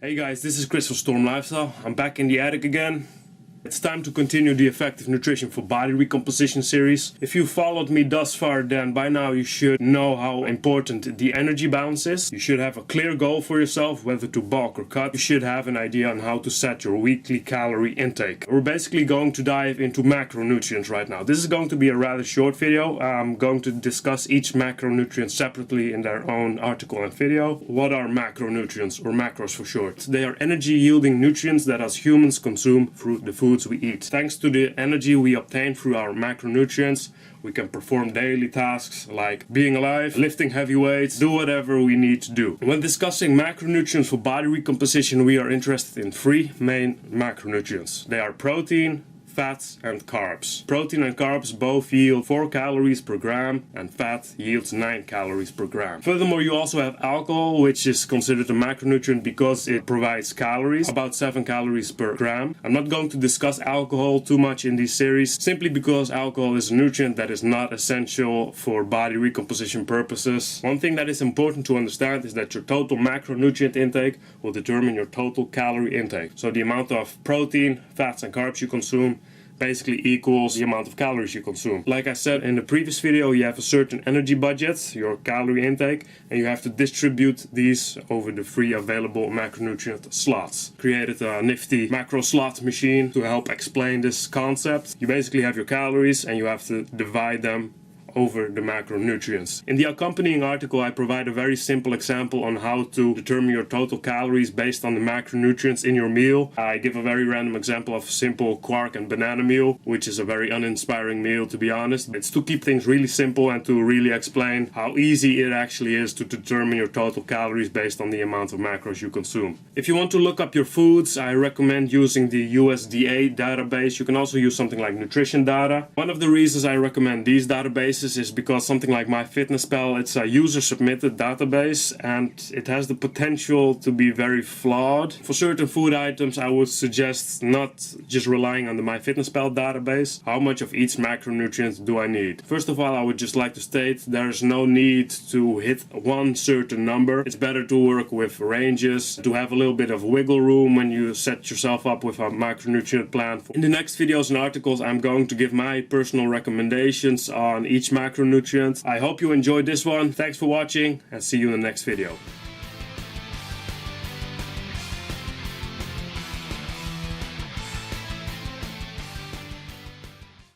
Hey guys, this is Chris from StormLifestyle. I'm back in the attic again. It's time to continue the Effective Nutrition for Body Recomposition series. If you followed me thus far, then by now you should know how important the energy balance is. You should have a clear goal for yourself, whether to bulk or cut. You should have an idea on how to set your weekly calorie intake. We're basically going to dive into macronutrients right now. This is going to be a rather short video. I'm going to discuss each macronutrient separately in their own article and video. What are macronutrients, or macros for short? They are energy yielding nutrients that us humans consume through the food we eat. Thanks to the energy we obtain through our macronutrients, we can perform daily tasks like being alive, lifting heavy weights, do whatever we need to do. When discussing macronutrients for body recomposition, we are interested in three main macronutrients. They are protein, fats and carbs. Protein and carbs both yield 4 calories per gram and fat yields 9 calories per gram. Furthermore, you also have alcohol, which is considered a macronutrient because it provides calories, about 7 calories per gram. I'm not going to discuss alcohol too much in this series, simply because alcohol is a nutrient that is not essential for body recomposition purposes. One thing that is important to understand is that your total macronutrient intake will determine your total calorie intake. So the amount of protein, fats and carbs you consume basically equals the amount of calories you consume. Like I said in the previous video, you have a certain energy budget, your calorie intake, and you have to distribute these over the 3 available macronutrient slots. Created a nifty macro slot machine to help explain this concept. You basically have your calories and you have to divide them over the macronutrients. In the accompanying article, I provide a very simple example on how to determine your total calories based on the macronutrients in your meal. I give a very random example of simple quark and banana meal, which is a very uninspiring meal, to be honest. It's to keep things really simple and to really explain how easy it actually is to determine your total calories based on the amount of macros you consume. If you want to look up your foods, I recommend using the USDA database. You can also use something like nutrition data. One of the reasons I recommend these databases is because something like MyFitnessPal, it's a user-submitted database and it has the potential to be very flawed. For certain food items, I would suggest not just relying on the MyFitnessPal database. How much of each macronutrient do I need? First of all, I would just like to state there's no need to hit one certain number. It's better to work with ranges, to have a little bit of wiggle room when you set yourself up with a macronutrient plan. In the next videos and articles, I'm going to give my personal recommendations on each macronutrient. I hope you enjoyed this one. Thanks for watching and see you in the next video.